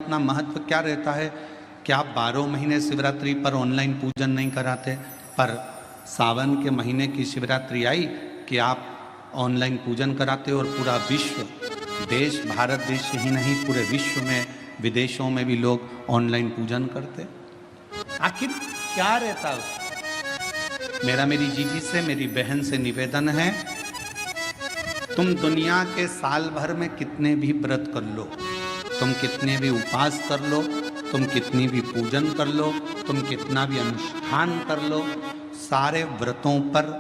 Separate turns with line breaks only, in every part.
इतना महत्व क्या रहता है कि आप 12 महीने शिवरात्रि पर ऑनलाइन पूजन नहीं कराते, पर सावन के महीने की शिवरात्रि आई कि आप ऑनलाइन पूजन कराते हो और पूरा विश्व, देश, भारत देश ही नहीं पूरे विश्व में, विदेशों में भी लोग ऑनलाइन पूजन करते। आखिर क्या रहता है? मेरा मेरी जीजी से, मेरी बहन से निवेदन है, तुम दुनिया के साल भर में कितने भी व्रत कर लो, तुम कितने भी उपवास कर लो, तुम कितनी भी पूजन कर लो, तुम कितना भी अनुष्ठान कर लो, सारे व्रतों पर,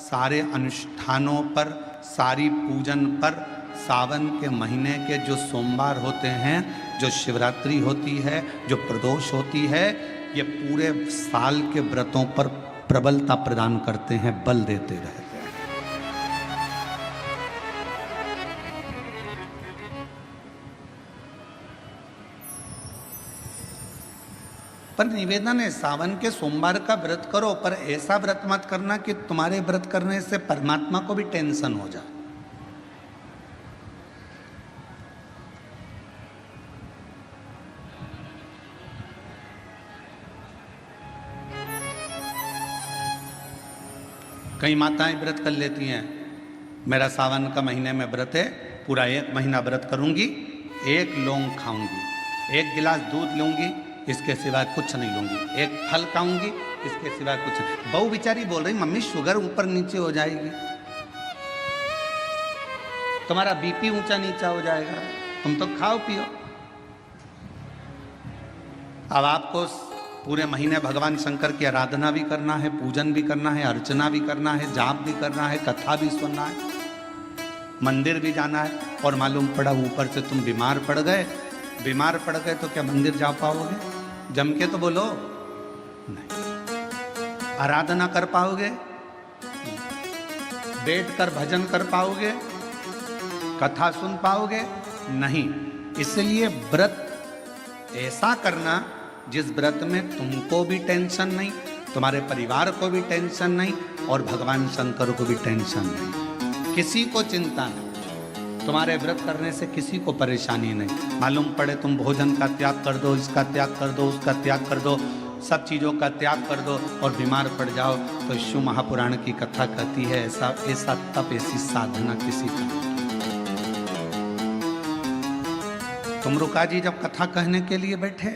सारे अनुष्ठानों पर, सारी पूजन पर, सावन के महीने के जो सोमवार होते हैं, जो शिवरात्रि होती है, जो प्रदोष होती है, ये पूरे साल के व्रतों पर प्रबलता प्रदान करते हैं, बल देते रहते हैं। पर निवेदन है, सावन के सोमवार का व्रत करो, पर ऐसा व्रत मत करना कि तुम्हारे व्रत करने से परमात्मा को भी टेंशन हो जाए। कई माताएं व्रत कर लेती हैं, मेरा सावन का महीने में व्रत है, पूरा 1 महीना व्रत करूंगी, 1 लौंग खाऊंगी, 1 गिलास दूध लूंगी, इसके सिवाय कुछ नहीं लूंगी, 1 फल खाऊंगी, इसके सिवाय कुछ नहीं। बहू बेचारी बोल रही, मम्मी शुगर ऊपर नीचे हो जाएगी, तुम्हारा बीपी ऊंचा नीचा हो जाएगा, तुम तो खाओ पियो। अब आपको पूरे महीने भगवान शंकर की आराधना भी करना है, पूजन भी करना है, अर्चना भी करना है, जाप भी करना है, कथा भी सुनना है, मंदिर भी जाना है, और मालूम पड़ा ऊपर से तुम बीमार पड़ गए। बीमार पड़ गए तो क्या मंदिर जा पाओगे? जम के तो बोलो नहीं। आराधना कर पाओगे? बैठकर भजन कर पाओगे? कथा सुन पाओगे? नहीं। इसलिए व्रत ऐसा करना जिस व्रत में तुमको भी टेंशन नहीं, तुम्हारे परिवार को भी टेंशन नहीं, और भगवान शंकर को भी टेंशन नहीं, किसी को चिंता नहीं, तुम्हारे व्रत करने से किसी को परेशानी नहीं। मालूम पड़े तुम भोजन का त्याग कर दो, इसका त्याग कर दो, उसका त्याग कर दो, सब चीज़ों का त्याग कर दो और बीमार पड़ जाओ, तो शिव महापुराण की कथा कहती है ऐसा ऐसा तप, ऐसी साधना किसी का नहीं। तुमरुका जी जब कथा कहने के लिए बैठे,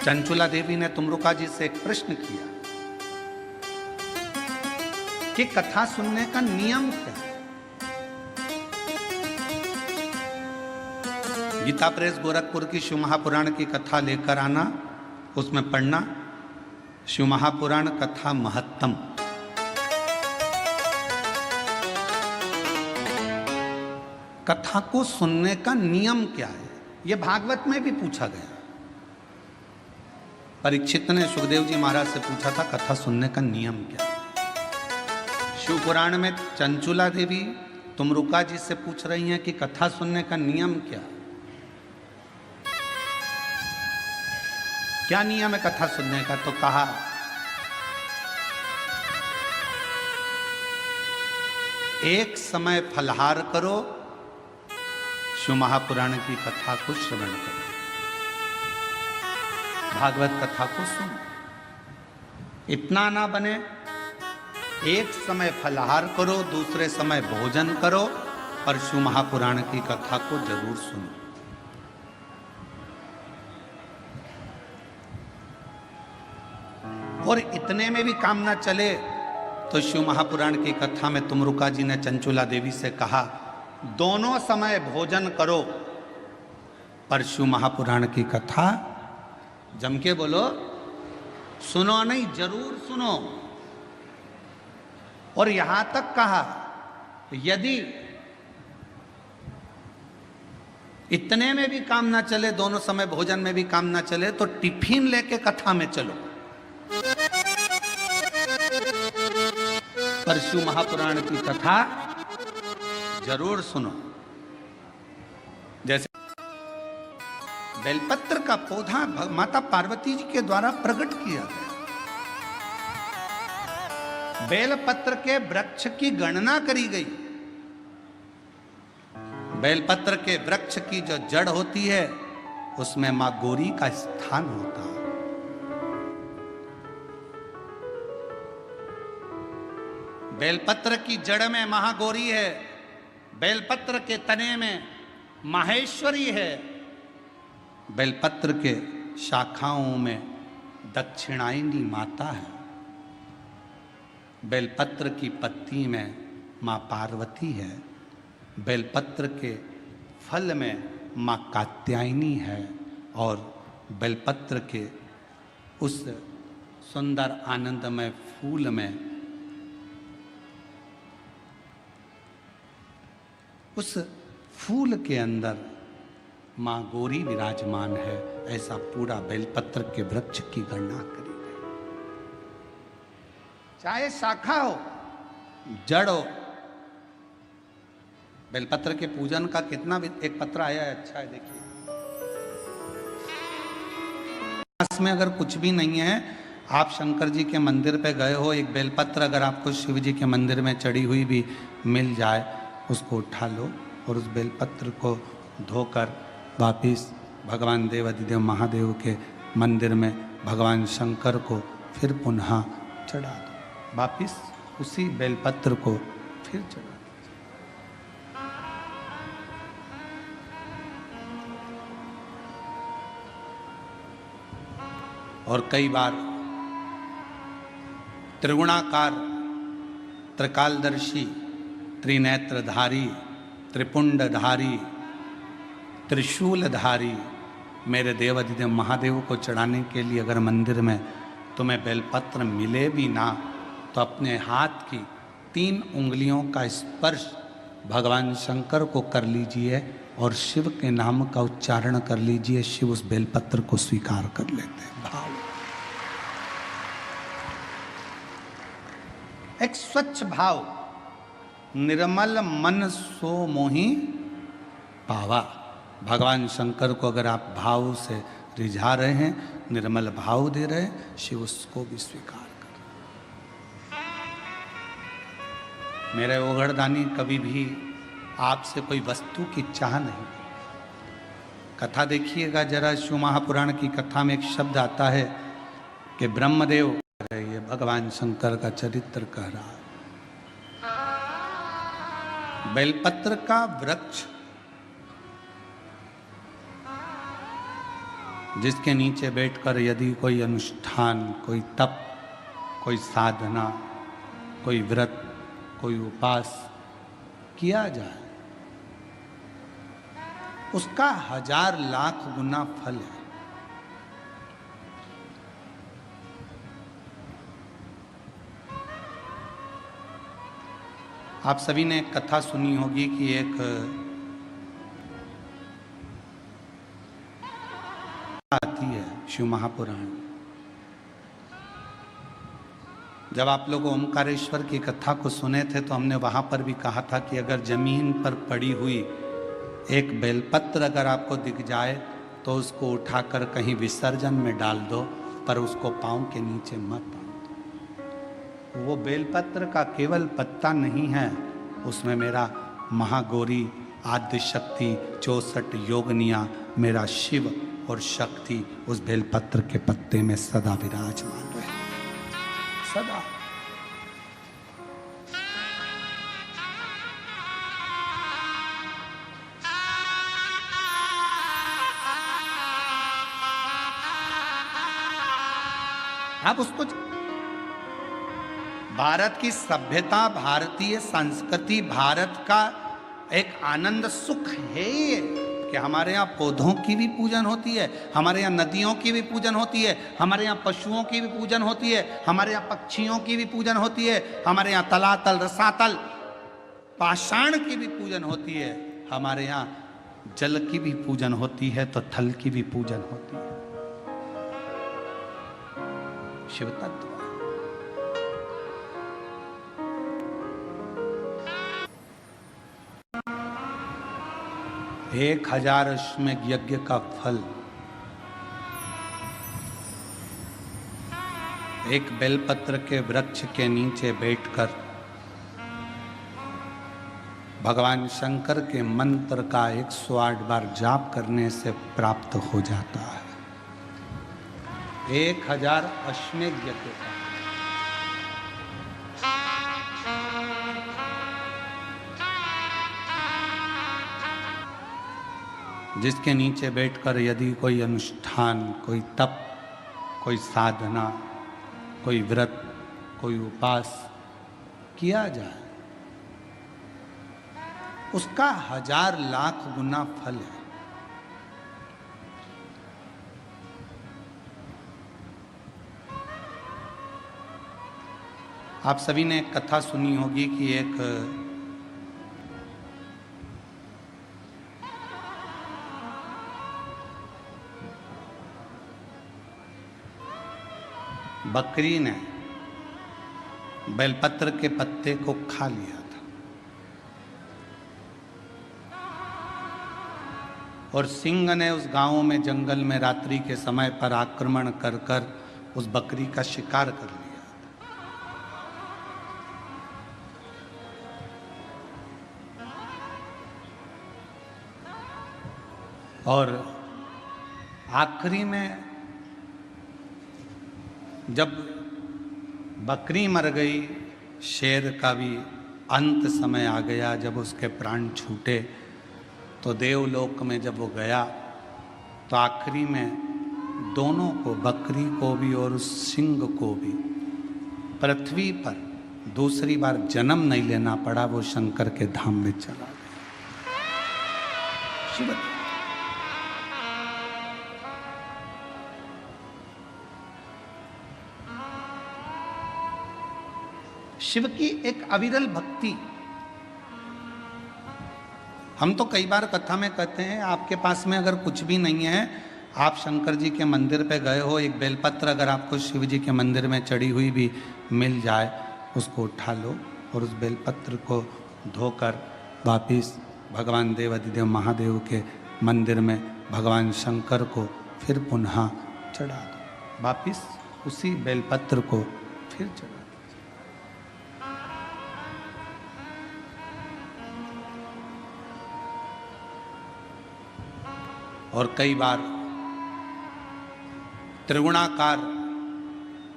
चंचुला देवी ने तुमरुका जी से एक प्रश्न किया कि कथा सुनने का नियम क्या है? गीता प्रेस गोरखपुर की शिव महापुराण की कथा लेकर आना, उसमें पढ़ना शिव महापुराण कथा महत्तम। कथा को सुनने का नियम क्या है, यह भागवत में भी पूछा गया। परीक्षित ने सुखदेव जी महाराज से पूछा था कथा सुनने का नियम क्या है। शिव पुराण में चंचुला देवी तुमरुका जी से पूछ रही हैं कि कथा सुनने का नियम क्या, क्या नियम है कथा सुनने का? तो कहा एक समय फलहार करो, शिव महापुराण की कथा को श्रवण करो, भागवत कथा को सुनो। इतना ना बने, एक समय फलहार करो, दूसरे समय भोजन करो, और शिव महापुराण की कथा को जरूर सुनो। और इतने में भी काम ना चले तो शिव महापुराण की कथा में तुमरुका जी ने चंचुला देवी से कहा दोनों समय भोजन करो, पर शिव महापुराण की कथा जम के बोलो, सुनो नहीं, जरूर सुनो। और यहां तक कहा यदि इतने में भी काम ना चले, दोनों समय भोजन में भी काम ना चले, तो टिफिन लेके कथा में चलो, पर शिव महापुराण की कथा जरूर सुनो। जैसे बेलपत्र का पौधा माता पार्वती जी के द्वारा प्रकट किया गया। बेलपत्र के वृक्ष की गणना करी गई। बेलपत्र के वृक्ष की जो जड़ होती है उसमें मां गौरी का स्थान होता है। बेलपत्र की जड़ में महागौरी है, बेलपत्र के तने में माहेश्वरी है, बेलपत्र के शाखाओं में दक्षिणायनी माता है, बेलपत्र की पत्ती में मां पार्वती है, बेलपत्र के फल में मां कात्यायनी है और बेलपत्र के उस सुंदर आनंदमय फूल में उस फूल के अंदर मां गौरी विराजमान है। ऐसा पूरा बेलपत्र के वृक्ष की गणना करी गई। चाहे शाखा हो जड़ हो, बेलपत्र के पूजन का कितना भी एक पत्र आया है, अच्छा है देखिए। इसमें अगर कुछ भी नहीं है, आप शंकर जी के मंदिर पे गए हो, एक बेलपत्र अगर आपको शिव जी के मंदिर में चढ़ी हुई भी मिल जाए, उसको उठा लो और उस बेलपत्र को धोकर वापिस भगवान देवाधिदेव महादेव के मंदिर में भगवान शंकर को फिर पुनः चढ़ा दो। वापिस उसी बेलपत्र को फिर चढ़ा दो। और कई बार त्रिगुणाकार, त्रिकालदर्शी, त्रिनेत्रधारी, त्रिपुंडधारी, त्रिशूलधारी मेरे देवाधिदेव महादेव को चढ़ाने के लिए अगर मंदिर में तुम्हें बेलपत्र मिले भी ना, तो अपने हाथ की 3 उंगलियों का स्पर्श भगवान शंकर को कर लीजिए और शिव के नाम का उच्चारण कर लीजिए। शिव उस बेलपत्र को स्वीकार कर लेते हैं। भाव, एक स्वच्छ भाव, निर्मल मन सो मोहि पावा। भगवान शंकर को अगर आप भाव से रिझा रहे हैं, निर्मल भाव दे रहे हैं, शिव उसको भी स्वीकार कर। मेरे ओघड़दानी कभी भी आपसे कोई वस्तु की चाह नहीं। कथा देखिएगा जरा, शिव महापुराण की कथा में एक शब्द आता है कि ब्रह्मदेव, ये भगवान शंकर का चरित्र कह रहा है। बेलपत्र का वृक्ष जिसके नीचे बैठकर यदि कोई अनुष्ठान, कोई तप, कोई साधना, कोई व्रत, कोई उपास किया जाए, उसका 1000 लाख गुना फल है। आप सभी ने एक कथा सुनी होगी कि एक आती है शिव महापुराण। जब आप लोग ओमकारेश्वर की कथा को सुने थे तो हमने वहां पर भी कहा था कि अगर जमीन पर पड़ी हुई एक बेलपत्र अगर आपको दिख जाए तो उसको उठाकर कहीं विसर्जन में डाल दो, पर उसको पांव के नीचे मत बांध दो। वो बेलपत्र का केवल पत्ता नहीं है, उसमें मेरा महागौरी, आद्य शक्ति, 64 योगनिया, मेरा शिव और शक्ति उस बेलपत्र के पत्ते में सदा विराजमान रहे, सदा। आप उसको, भारत की सभ्यता, भारतीय संस्कृति, भारत का एक आनंद सुख है ये कि हमारे यहाँ पौधों की भी पूजन होती है, हमारे यहाँ नदियों की भी पूजन होती है, हमारे यहाँ पशुओं की भी पूजन होती है, हमारे यहाँ पक्षियों की भी पूजन होती है, हमारे यहाँ तलातल, रसातल, पाषाण की भी पूजन होती है, हमारे यहाँ जल की भी पूजन होती है, तो थल की भी पूजन होती है। शिव तत्व 1000 अश्वमेध यज्ञ का फल एक बेलपत्र के वृक्ष के नीचे बैठकर भगवान शंकर के मंत्र का 108 बार जाप करने से प्राप्त हो जाता है। 1000 अश्वमेध यज्ञ का। जिसके नीचे बैठकर यदि कोई अनुष्ठान, कोई तप, कोई साधना, कोई व्रत, कोई उपास किया जाए, उसका 1000 लाख गुना फल है। आप सभी ने एक कथा सुनी होगी कि एक बकरी ने बेलपत्र के पत्ते को खा लिया था और सिंह ने उस गांव में जंगल में रात्रि के समय पर आक्रमण कर कर उस बकरी का शिकार कर लिया। और आखिरी में जब बकरी मर गई, शेर का भी अंत समय आ गया। जब उसके प्राण छूटे तो देवलोक में जब वो गया तो आखिरी में दोनों को, बकरी को भी और उस सिंह को भी, पृथ्वी पर दूसरी बार जन्म नहीं लेना पड़ा। वो शंकर के धाम में चला गया। शिव शिव की एक अविरल भक्ति। हम तो कई बार कथा में कहते हैं, आपके पास में अगर कुछ भी नहीं है, आप शंकर जी के मंदिर पे गए हो, एक बेलपत्र अगर आपको शिव जी के मंदिर में चढ़ी हुई भी मिल जाए, उसको उठा लो और उस बेलपत्र को धोकर वापिस भगवान देवाधिदेव महादेव के मंदिर में भगवान शंकर को फिर पुनः चढ़ा दो। वापिस उसी बेलपत्र को फिर चढ़ा दो। और कई बार त्रिगुणाकार,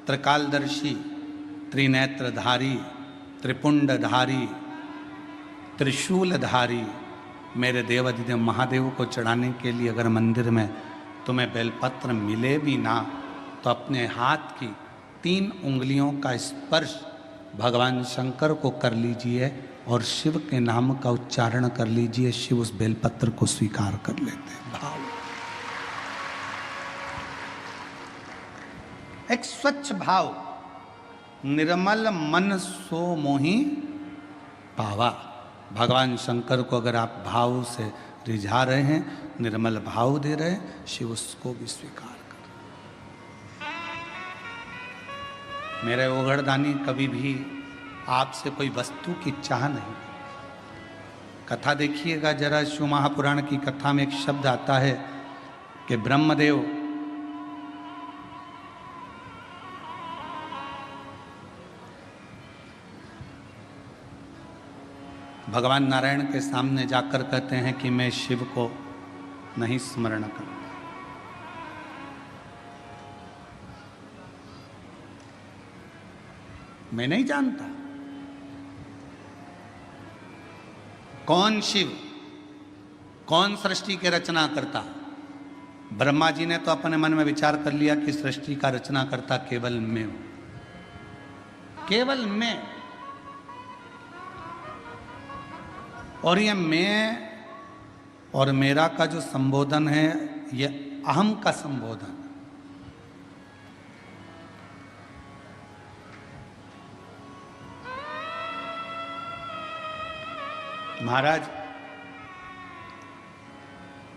त्रिकालदर्शी, त्रिनेत्रधारी, त्रिपुंडधारी, त्रिशूलधारी मेरे देवाधिदेव महादेव को चढ़ाने के लिए अगर मंदिर में तुम्हें बेलपत्र मिले भी ना, तो अपने हाथ की 3 उंगलियों का स्पर्श भगवान शंकर को कर लीजिए और शिव के नाम का उच्चारण कर लीजिए। शिव उस बेलपत्र को स्वीकार कर लेते हैं। भाव, एक स्वच्छ भाव, निर्मल मन सो मोहि पावा। भगवान शंकर को अगर आप भाव से रिझा रहे हैं, निर्मल भाव दे रहे हैं, शिव उसको भी स्वीकार कर। मेरे ओघड़दानी कभी भी आपसे कोई वस्तु की चाह नहीं। कथा देखिएगा जरा, शिव महापुराण की कथा में एक शब्द आता है कि ब्रह्मदेव भगवान नारायण के सामने जाकर कहते हैं कि मैं शिव को नहीं स्मरण करता। मैं नहीं जानता कौन शिव, कौन सृष्टि के रचना करता। ब्रह्मा जी ने तो अपने मन में विचार कर लिया कि सृष्टि का रचना करता केवल मैं हूं, केवल मैं। और ये मैं और मेरा का जो संबोधन है, ये अहम का संबोधन। महाराज,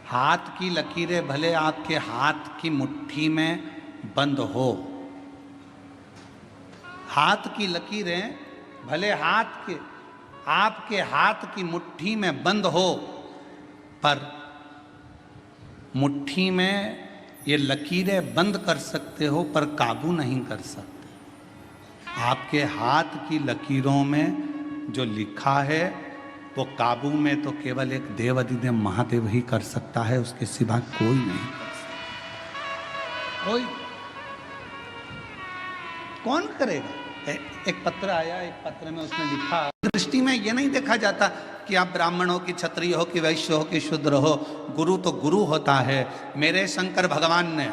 हाथ की लकीरें भले आपके हाथ की मुट्ठी में बंद हो, हाथ की लकीरें भले आपके हाथ की मुट्ठी में बंद हो, पर मुट्ठी में ये लकीरें बंद कर सकते हो पर काबू नहीं कर सकते। आपके हाथ की लकीरों में जो लिखा है वो काबू में तो केवल एक देव अधिदेव महादेव ही कर सकता है, उसके सिवा कोई नहीं कर सकता। कोई कौन करेगा? एक पत्र आया, एक पत्र में उसने लिखा, दृष्टि में ये नहीं देखा जाता कि आप ब्राह्मण हो कि क्षत्रिय हो कि वैश्य हो कि शूद्र हो, गुरु तो गुरु होता है। मेरे शंकर भगवान ने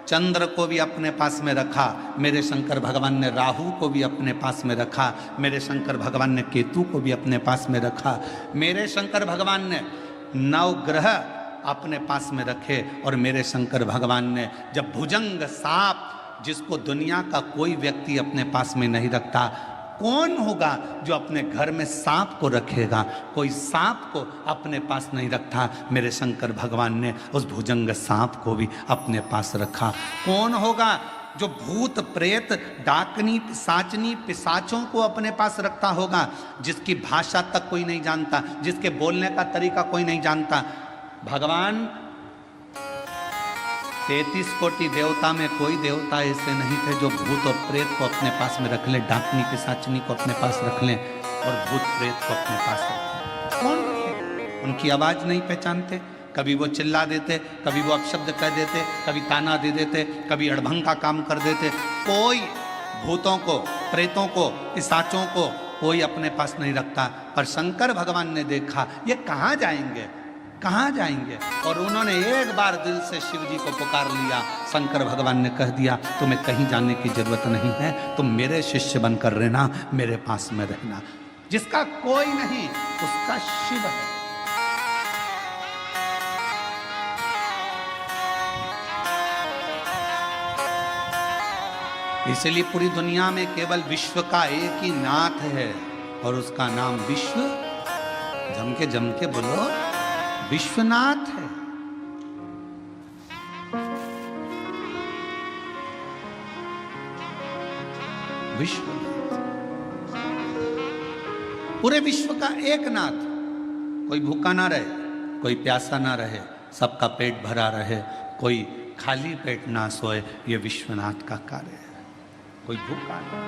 चंद्र को भी अपने पास में रखा, मेरे शंकर भगवान ने राहु को भी अपने पास में रखा, मेरे शंकर भगवान ने केतु को भी अपने पास में रखा, मेरे शंकर भगवान ने 9 ग्रह अपने पास में रखे, और मेरे शंकर भगवान ने जब भुजंग सांप, जिसको दुनिया का कोई व्यक्ति अपने पास में नहीं रखता, कौन होगा जो अपने घर में सांप को रखेगा? कोई सांप को अपने पास नहीं रखता, मेरे शंकर भगवान ने उस भुजंग सांप को भी अपने पास रखा। कौन होगा जो भूत प्रेत डाकनी पिशाचनी पिशाचों को अपने पास रखता होगा, जिसकी भाषा तक कोई नहीं जानता, जिसके बोलने का तरीका कोई नहीं जानता? भगवान 33 कोटि देवता में कोई देवता ऐसे नहीं थे जो भूत और प्रेत को अपने पास में रख ले, डाकनी पिशाचनी को अपने पास रख लें और भूत प्रेत को अपने पास रख लें। कौन रखे? उनकी आवाज नहीं पहचानते, कभी वो चिल्ला देते, कभी वो अपशब्द कह देते, कभी ताना दे देते, कभी अड़भंग का काम कर देते। कोई भूतों को, प्रेतों को, पिशाचों को कोई अपने पास नहीं रखता। पर शंकर भगवान ने देखा ये कहाँ जाएंगे, कहाँ जाएंगे, और उन्होंने एक बार दिल से शिव जी को पुकार लिया। शंकर भगवान ने कह दिया तुम्हें कहीं जाने की जरूरत नहीं है, तुम मेरे शिष्य बनकर रहना, मेरे पास में रहना। जिसका कोई नहीं उसका शिव है। इसलिए पूरी दुनिया में केवल विश्व का एक ही नाथ है, और उसका नाम विश्व, जम के बोलो, विश्वनाथ है। विश्वनाथ, पूरे विश्व का एक नाथ। कोई भूखा ना रहे, कोई प्यासा ना रहे, सबका पेट भरा रहे, कोई खाली पेट ना सोए, ये विश्वनाथ का कार्य है। कोई भूखा ना।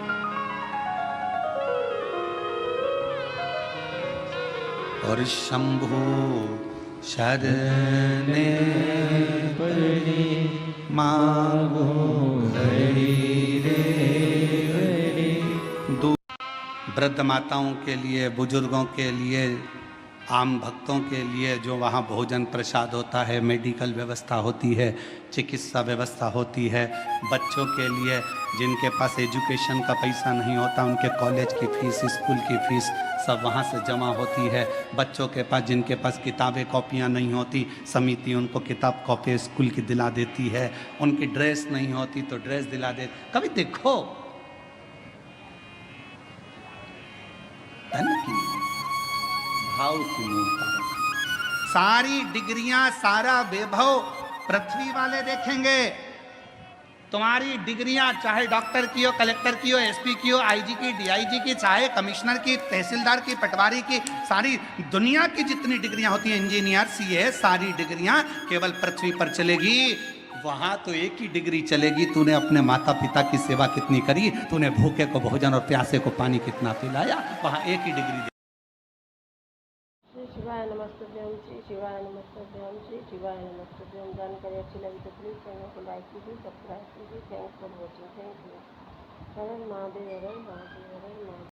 और शंभु शरणे पड़े मांगो हरि रे हरि। वृद्ध माताओं के लिए, बुजुर्गों के लिए, आम भक्तों के लिए जो वहाँ भोजन प्रसाद होता है, मेडिकल व्यवस्था होती है, चिकित्सा व्यवस्था होती है, बच्चों के लिए जिनके पास एजुकेशन का पैसा नहीं होता, उनके कॉलेज की फीस, स्कूल की फीस सब वहाँ से जमा होती है। बच्चों के पास जिनके पास किताबें कॉपियाँ नहीं होती, समिति उनको किताब कॉपी स्कूल की दिला देती है। उनकी ड्रेस नहीं होती तो ड्रेस दिला दे। कभी देखो धन की भाव की मूर्ता, सारी डिग्रियां, सारा वैभव पृथ्वी वाले देखेंगे। तुम्हारी डिग्रियां चाहे डॉक्टर की हो, कलेक्टर की हो, एसपी की हो, आईजी की, डीआईजी की, चाहे कमिश्नर की, तहसीलदार की, पटवारी की, सारी दुनिया की जितनी डिग्रियां होती हैं, इंजीनियर, सीए, सारी डिग्रियां केवल पृथ्वी पर चलेगी। वहां तो एक ही डिग्री चलेगी, तूने अपने माता पिता की सेवा कितनी करी, तूने भूखे को भोजन और प्यासे को पानी कितना पिलाया, वहां एक ही डिग्री।
शिवाय नमस्तुभ्यम, श्री शिवाय नमस्तुभ्यम, श्री शिवाय नमस्तुभ्यम। जानकारी अच्छी लगी तो प्लीज़ चैनल को लाइक कीजिए, सब्सक्राइब कीजिए। Thanks for watching. Thank you. Her her Mahadev, her her Mahadev, her her Mahadev.